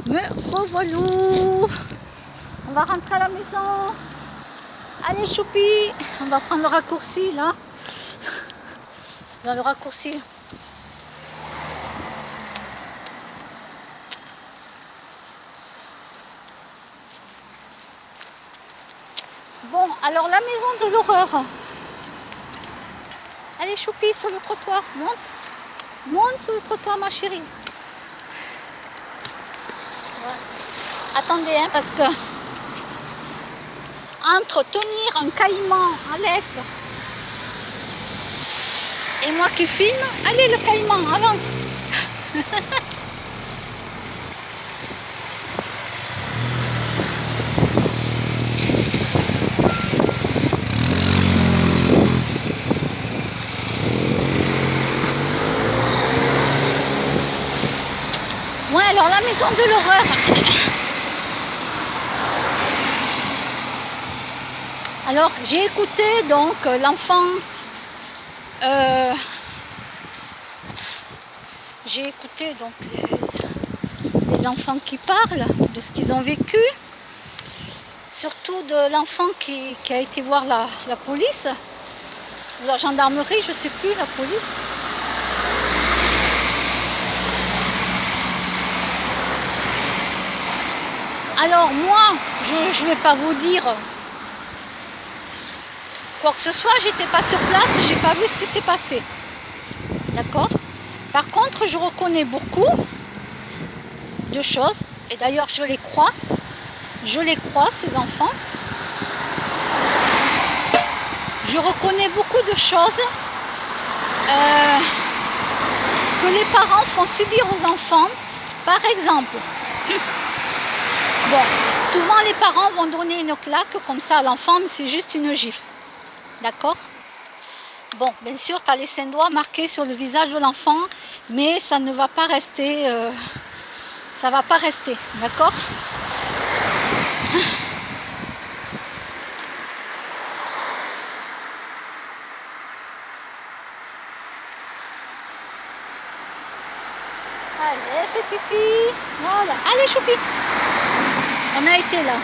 Me revoilà. On va rentrer à la maison. Allez choupi, on va prendre le raccourci là. Dans le raccourci. Bon, alors la maison de l'horreur. Allez choupi sur le trottoir, monte. Monte sur le trottoir ma chérie. Ouais. Attendez, hein, parce que entre tenir un caïman à l'aise et moi qui filme, allez le caïman, avance. Ouais, alors la maison de l'horreur. Alors j'ai écouté donc l'enfant, j'ai écouté donc les enfants qui parlent de ce qu'ils ont vécu, surtout de l'enfant qui a été voir la police, ou la gendarmerie, je sais plus, la police. Alors moi, je ne vais pas vous dire quoi que ce soit, j'étais pas sur place, j'ai pas vu ce qui s'est passé. D'accord ? Par contre, je reconnais beaucoup de choses, et d'ailleurs je les crois, ces enfants. Je reconnais beaucoup de choses que les parents font subir aux enfants. Par exemple, bon, souvent les parents vont donner une claque comme ça à l'enfant, mais c'est juste une gifle. D'accord ? Bon, bien sûr, tu as les 5 doigts marqués sur le visage de l'enfant, mais ça ne va pas rester, ça va pas rester, d'accord ? Allez, fais pipi, voilà, allez choupi. On a été là.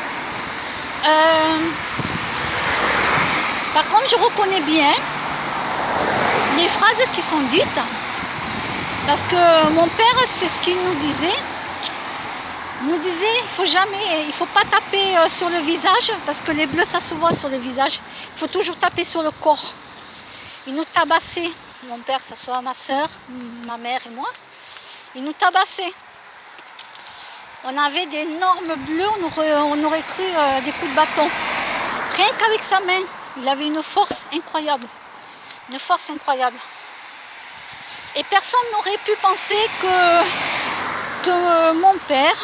Par contre, je reconnais bien les phrases qui sont dites, parce que mon père, c'est ce qu'il nous disait. Il nous disait, il faut pas taper sur le visage, parce que les bleus, ça se voit sur le visage. Il faut toujours taper sur le corps. Il nous tabassait, mon père, que ce soit ma soeur, ma mère et moi. Il nous tabassait. On avait d'énormes bleus, on aurait cru des coups de bâton. Rien qu'avec sa main, il avait une force incroyable. Une force incroyable. Et personne n'aurait pu penser que mon père,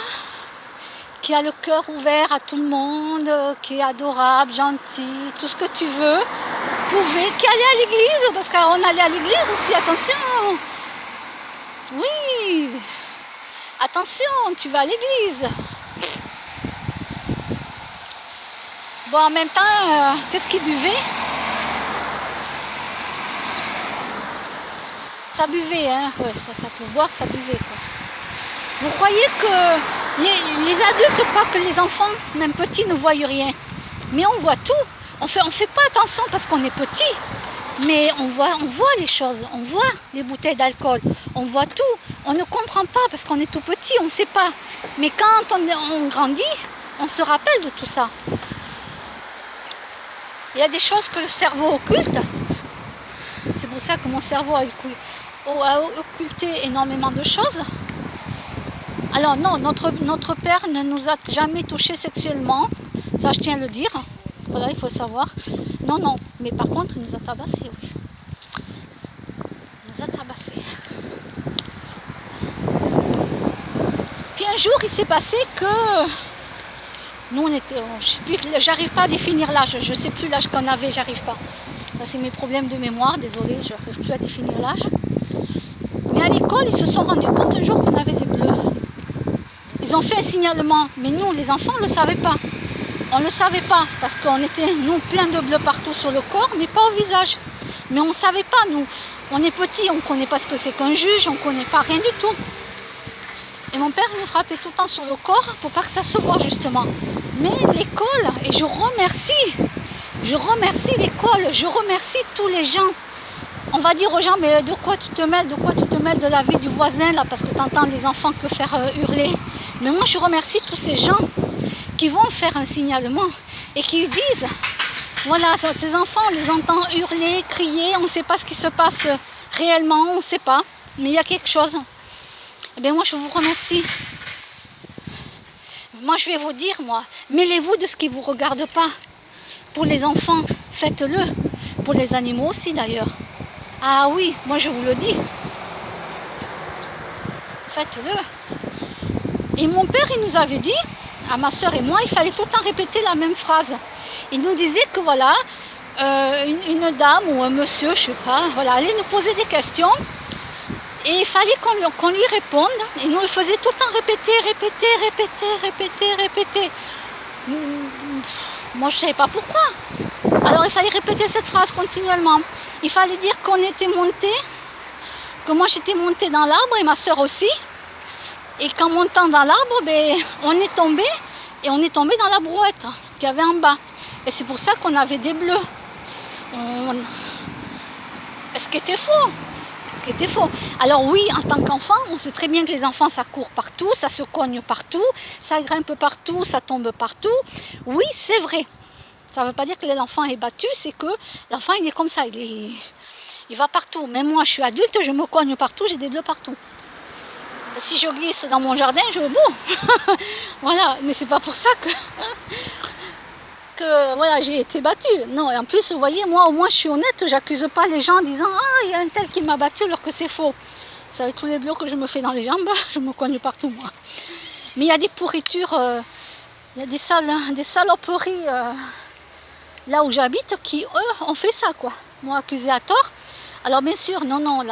qui a le cœur ouvert à tout le monde, qui est adorable, gentil, tout ce que tu veux, qui allait à l'église, parce qu'on allait à l'église aussi, attention. Oui, attention, tu vas à l'église. Bon, en même temps, qu'est-ce qu'il buvait ? Ça buvait, hein. Ouais, ça peut boire, ça buvait, quoi. Vous croyez que les adultes croient que les enfants, même petits, ne voient rien. Mais on voit tout. On fait pas attention parce qu'on est petit. Mais on voit les choses. On voit les bouteilles d'alcool. On voit tout. On ne comprend pas parce qu'on est tout petit, on ne sait pas. Mais quand on grandit, on se rappelle de tout ça. Il y a des choses que le cerveau occulte. C'est pour ça que mon cerveau a occulté énormément de choses. Alors non, notre père ne nous a jamais touchés sexuellement. Ça, je tiens à le dire. Voilà, il faut le savoir. Non, mais par contre, il nous a tabassés, oui. Il nous a tabassés. Puis un jour, il s'est passé que nous, on était, j'arrive pas à définir l'âge. Je sais plus l'âge qu'on avait, j'arrive pas. Ça, c'est mes problèmes de mémoire, désolée, je n'arrive plus à définir l'âge. Mais à l'école, ils se sont rendus compte un jour qu'on avait des bleus. Ils ont fait un signalement, mais nous, les enfants, on ne le savait pas. On ne le savait pas, parce qu'on était, nous, plein de bleus partout sur le corps, mais pas au visage. Mais on ne savait pas, nous. On est petits, on ne connaît pas ce que c'est qu'un juge, on ne connaît pas rien du tout. Et mon père nous frappait tout le temps sur le corps pour pas que ça se voit justement. Mais l'école, et je remercie l'école, je remercie tous les gens. On va dire aux gens, mais de quoi tu te mêles, de la vie du voisin là, parce que tu entends les enfants que faire hurler. Mais moi je remercie tous ces gens qui vont faire un signalement et qui disent, voilà, ces enfants on les entend hurler, crier, on ne sait pas ce qui se passe réellement, on ne sait pas, mais il y a quelque chose. Eh bien moi je vous remercie. Moi je vais vous dire, mêlez-vous de ce qui ne vous regarde pas. Pour les enfants, faites-le. Pour les animaux aussi d'ailleurs. Ah oui, moi je vous le dis. Faites-le. Et mon père, il nous avait dit, à ma soeur et moi, il fallait tout le temps répéter la même phrase. Il nous disait que voilà, une dame ou un monsieur, je sais pas, voilà, allait nous poser des questions. Et il fallait qu'on lui réponde. Et nous le faisait tout le temps répéter. Moi, je ne savais pas pourquoi. Alors, il fallait répéter cette phrase continuellement. Il fallait dire qu'on était monté, que moi j'étais montée dans l'arbre et ma soeur aussi. Et qu'en montant dans l'arbre, on est tombé et on est tombé dans la brouette qu'il y avait en bas. Et c'est pour ça qu'on avait des bleus. Ce qui était faux. Alors oui, en tant qu'enfant, on sait très bien que les enfants, ça court partout, ça se cogne partout, ça grimpe partout, ça tombe partout. Oui, c'est vrai. Ça ne veut pas dire que l'enfant est battu, c'est que l'enfant, il est comme ça, il va partout. Même moi, je suis adulte, je me cogne partout, j'ai des bleus partout. Et si je glisse dans mon jardin, voilà, mais c'est pas pour ça que voilà, j'ai été battue. Non, et en plus, vous voyez, moi, au moins, je suis honnête, j'accuse pas les gens en disant « Ah, il y a un tel qui m'a battue » alors que c'est faux. Vous savez, tous les bleus que je me fais dans les jambes, je me cogne partout, moi. Mais il y a des pourritures, il y a des saloperies là où j'habite qui, eux, ont fait ça, quoi. M'ont accusé à tort. Alors, bien sûr, non,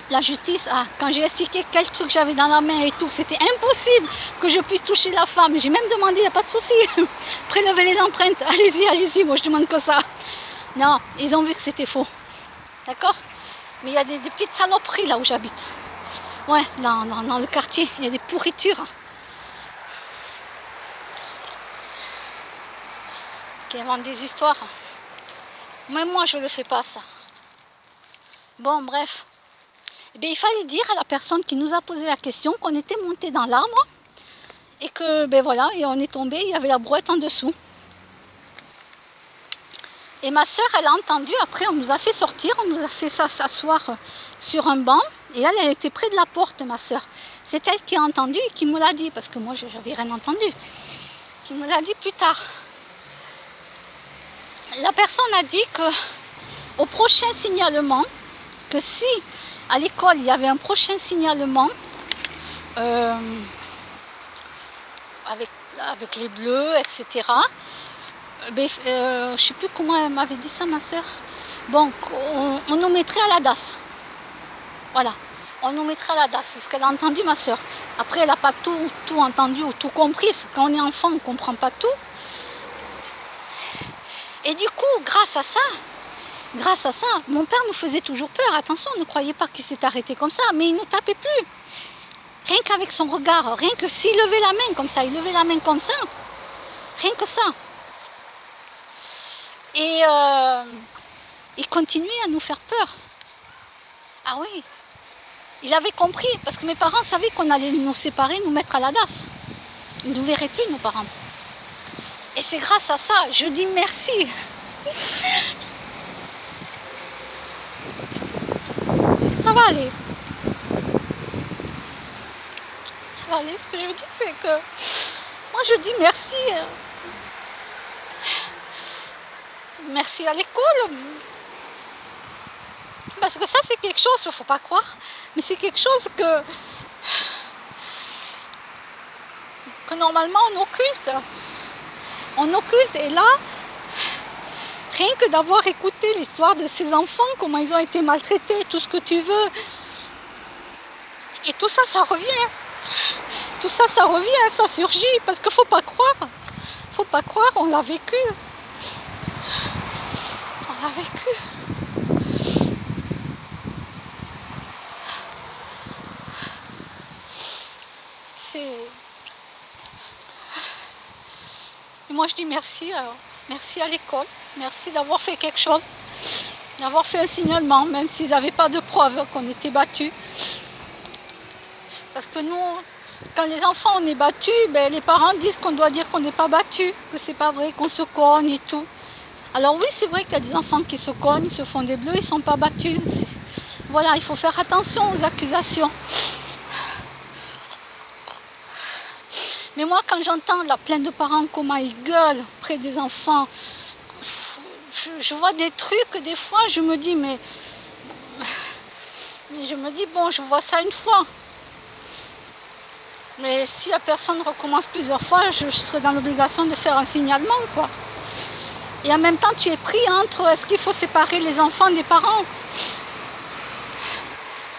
la justice, quand j'ai expliqué quel truc j'avais dans la main et tout, c'était impossible que je puisse toucher la femme. J'ai même demandé, il n'y a pas de souci, prélevez les empreintes, allez-y, moi je demande que ça. Non, ils ont vu que c'était faux. D'accord? Mais il y a des petites saloperies là où j'habite. Ouais, dans le quartier, il y a des pourritures. Qui inventent des histoires. Même moi, je ne le fais pas, ça. Bon, bref. Eh bien, il fallait dire à la personne qui nous a posé la question qu'on était monté dans l'arbre et que, voilà, et on est tombé, il y avait la brouette en dessous. Et ma soeur, elle a entendu, après on nous a fait sortir, on nous a fait s'asseoir sur un banc, et elle était près de la porte, ma soeur. C'est elle qui a entendu et qui me l'a dit, parce que moi, je n'avais rien entendu, qui me l'a dit plus tard. La personne a dit que au prochain signalement, que si à l'école il y avait un prochain signalement avec les bleus, etc., je ne sais plus comment elle m'avait dit ça, ma soeur. Bon, on nous mettrait à la DAS. Voilà, on nous mettrait à la DAS. C'est ce qu'elle a entendu, ma soeur. Après, elle n'a pas tout entendu ou tout compris, parce que quand on est enfant, on ne comprend pas tout. Et du coup, grâce à ça, mon père nous faisait toujours peur. Attention, ne croyez pas qu'il s'est arrêté comme ça, mais il ne nous tapait plus. Rien qu'avec son regard, rien que s'il levait la main comme ça, rien que ça. Et il continuait à nous faire peur. Ah oui, il avait compris, parce que mes parents savaient qu'on allait nous séparer, nous mettre à la DAS. Ils ne nous verraient plus, nos parents. Et c'est grâce à ça, je dis merci. Ça va aller. Ce que je veux dire, c'est que moi je dis merci. Merci à l'école. Parce que ça, c'est quelque chose, il ne faut pas croire, mais c'est quelque chose que normalement on occulte. On occulte, et là, rien que d'avoir écouté l'histoire de ces enfants, comment ils ont été maltraités, tout ce que tu veux, et tout ça, ça revient. Tout ça, ça revient, ça surgit, parce qu'il ne faut pas croire. Faut pas croire, on l'a vécu. On l'a vécu. c'est... Et moi je dis merci, merci à l'école, merci d'avoir fait quelque chose, d'avoir fait un signalement, même s'ils n'avaient pas de preuve qu'on était battus. Parce que nous, quand les enfants on est battus, ben, les parents disent qu'on doit dire qu'on n'est pas battus, que c'est pas vrai, qu'on se cogne et tout. Alors oui, c'est vrai qu'il y a des enfants qui se cognent, ils se font des bleus, ils ne sont pas battus. Voilà, il faut faire attention aux accusations. Mais moi, quand j'entends la plainte de parents, comment ils gueulent près des enfants, je vois des trucs, des fois, je me dis, mais je me dis, bon, je vois ça une fois. Mais si la personne recommence plusieurs fois, je serai dans l'obligation de faire un signalement, quoi. Et en même temps, tu es pris entre, est-ce qu'il faut séparer les enfants des parents?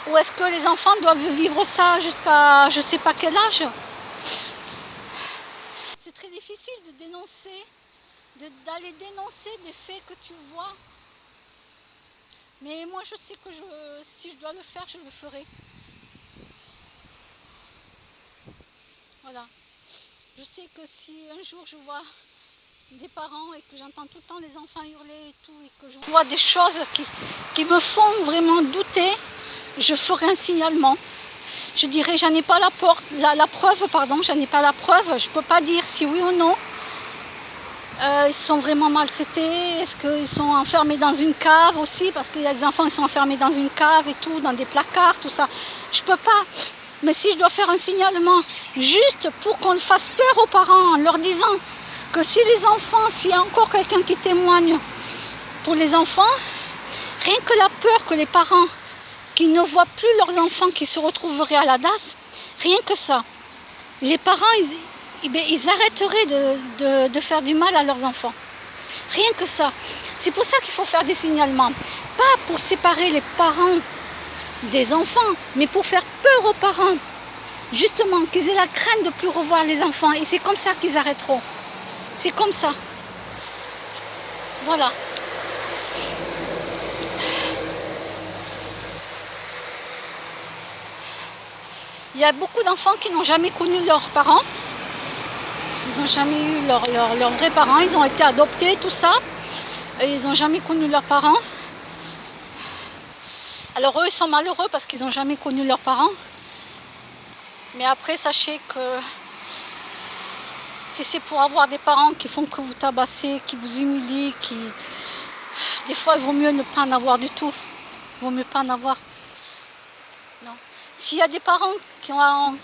Ou est-ce que les enfants doivent vivre ça jusqu'à je ne sais pas quel âge? C'est très difficile de dénoncer, d'aller dénoncer des faits que tu vois. Mais moi, je sais que si je dois le faire, je le ferai. Voilà. Je sais que si un jour je vois des parents et que j'entends tout le temps les enfants hurler et tout, et que je vois des choses qui me font vraiment douter, je ferai un signalement. Je dirais, j'en ai pas la preuve, j'en ai pas la preuve, je peux pas dire si oui ou non. Ils sont vraiment maltraités, est-ce qu'ils sont enfermés dans une cave aussi, parce qu'il y a des enfants qui sont enfermés dans une cave et tout, dans des placards, tout ça. Je peux pas. Mais si je dois faire un signalement, juste pour qu'on fasse peur aux parents, en leur disant que si les enfants, s'il y a encore quelqu'un qui témoigne pour les enfants, rien que la peur que les parents qui ne voient plus leurs enfants qui se retrouveraient à la DAS, rien que ça, les parents, ils arrêteraient de faire du mal à leurs enfants. Rien que ça. C'est pour ça qu'il faut faire des signalements. Pas pour séparer les parents des enfants, mais pour faire peur aux parents. Justement, qu'ils aient la crainte de ne plus revoir les enfants. Et c'est comme ça qu'ils arrêteront. C'est comme ça. Voilà. Il y a beaucoup d'enfants qui n'ont jamais connu leurs parents. Ils n'ont jamais eu leurs vrais parents. Ils ont été adoptés, tout ça. Et ils n'ont jamais connu leurs parents. Alors eux, ils sont malheureux parce qu'ils n'ont jamais connu leurs parents. Mais après, sachez que si c'est pour avoir des parents qui font que vous tabasser, qui vous humilient, des fois, il vaut mieux ne pas en avoir du tout. Il vaut mieux pas en avoir. Non. S'il y a des parents qui ont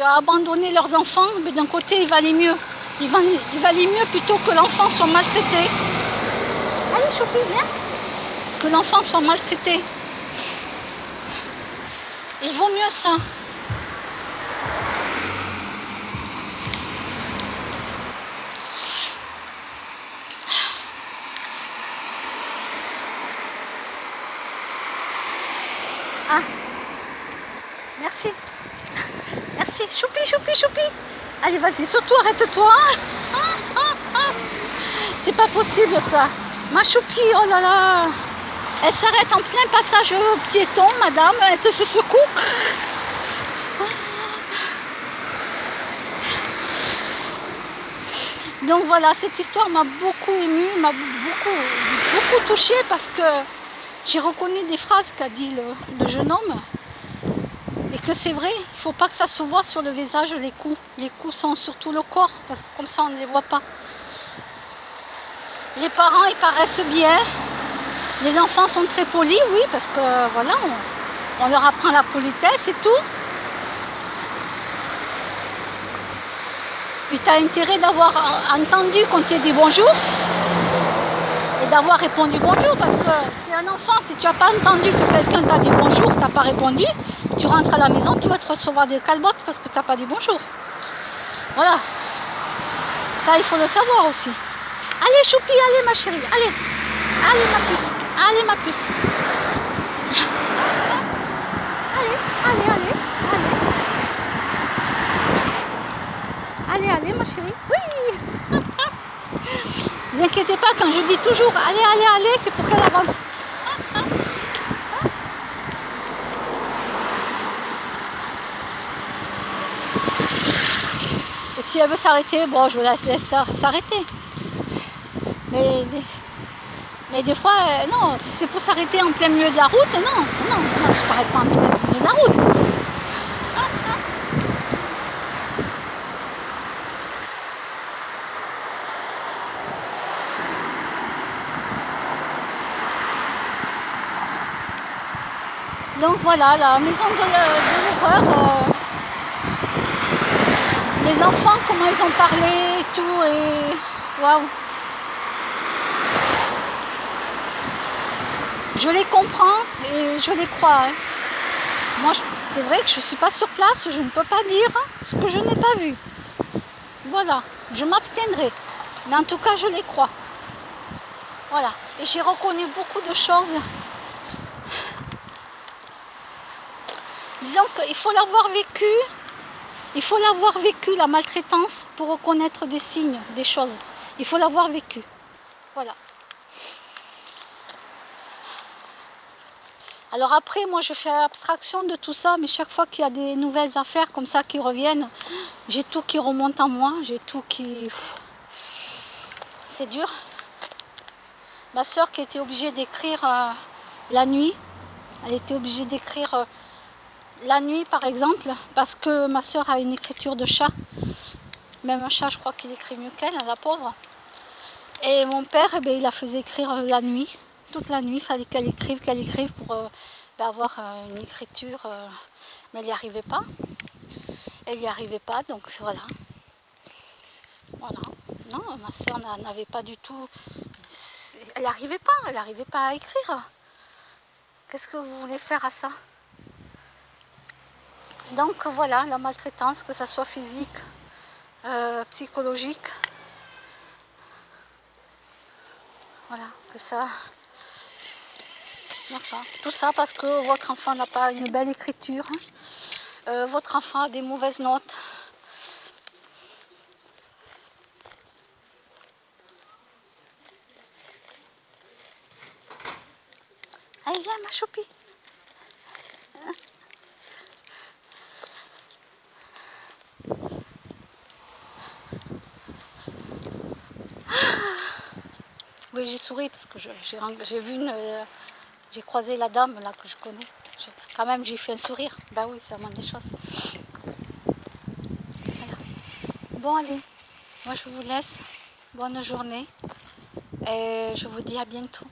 abandonné leurs enfants, mais d'un côté, il valait mieux. Il valait mieux plutôt que l'enfant soit maltraité. Allez, Choupi, viens. Que l'enfant soit maltraité. Il vaut mieux ça. Ah, merci. Merci. Choupi, Choupi, Choupi. Allez, vas-y, surtout arrête-toi. C'est pas possible ça. Ma Choupi, oh là là. Elle s'arrête en plein passage piéton, madame. Elle te secoue. Donc voilà, cette histoire m'a beaucoup émue, m'a beaucoup touchée parce que j'ai reconnu des phrases qu'a dit le jeune homme. Et que c'est vrai, il ne faut pas que ça se voit sur le visage, les coups. Les coups sont sur tout le corps, parce que comme ça on ne les voit pas. Les parents, ils paraissent bien. Les enfants sont très polis, oui, parce que voilà, on leur apprend la politesse et tout. Puis tu as intérêt d'avoir entendu qu'on t'ait dit bonjour et d'avoir répondu bonjour, parce que tu es un enfant, si tu n'as pas entendu que quelqu'un t'a dit bonjour, tu n'as pas répondu, tu rentres à la maison, tu vas te recevoir des calbottes parce que tu n'as pas dit bonjour. Voilà. Ça, il faut le savoir aussi. Allez, Choupi, allez ma chérie, allez. Allez ma puce, allez ma puce. Allez. Allez ma chérie, oui. Ne vous inquiétez pas, quand je dis toujours allez, c'est pour qu'elle avance. Et si elle veut s'arrêter, bon, je la laisse s'arrêter. Mais des fois, non, si c'est pour s'arrêter en plein milieu de la route, non, je t'arrête pas en plein milieu de la route. Donc voilà, la maison de l'horreur, les enfants, comment ils ont parlé et tout, et waouh. Je les comprends et je les crois. Hein. Moi, c'est vrai que je ne suis pas sur place, je ne peux pas dire ce que je n'ai pas vu. Voilà, je m'abstiendrai. Mais en tout cas, je les crois. Voilà. Et j'ai reconnu beaucoup de choses. Disons qu'il faut l'avoir vécu. Il faut l'avoir vécu, la maltraitance, pour reconnaître des signes, des choses. Il faut l'avoir vécu. Voilà. Alors après, moi je fais abstraction de tout ça, mais chaque fois qu'il y a des nouvelles affaires comme ça qui reviennent, j'ai tout qui remonte en moi, j'ai tout qui... C'est dur. Ma soeur qui était obligée d'écrire la nuit, elle était obligée d'écrire la nuit par exemple, parce que ma soeur a une écriture de chat. Même un chat, je crois qu'il écrit mieux qu'elle, la pauvre. Et mon père, eh bien, il la faisait écrire la nuit. Toute la nuit, il fallait qu'elle écrive pour avoir une écriture. Mais elle n'y arrivait pas. Elle n'y arrivait pas, donc voilà. Voilà. Non, ma soeur n'avait pas du tout... Elle n'arrivait pas à écrire. Qu'est-ce que vous voulez faire à ça? Donc voilà, la maltraitance, que ça soit physique, psychologique. Voilà, que ça... Enfin, tout ça parce que votre enfant n'a pas une belle écriture. Votre enfant a des mauvaises notes. Allez, viens, ma choupie. Oui, j'ai souri parce que j'ai vu j'ai croisé la dame là que je connais. Quand même, j'ai fait un sourire. Bah oui, c'est la moindre des choses. Voilà. Bon, allez, moi je vous laisse. Bonne journée. Et je vous dis à bientôt.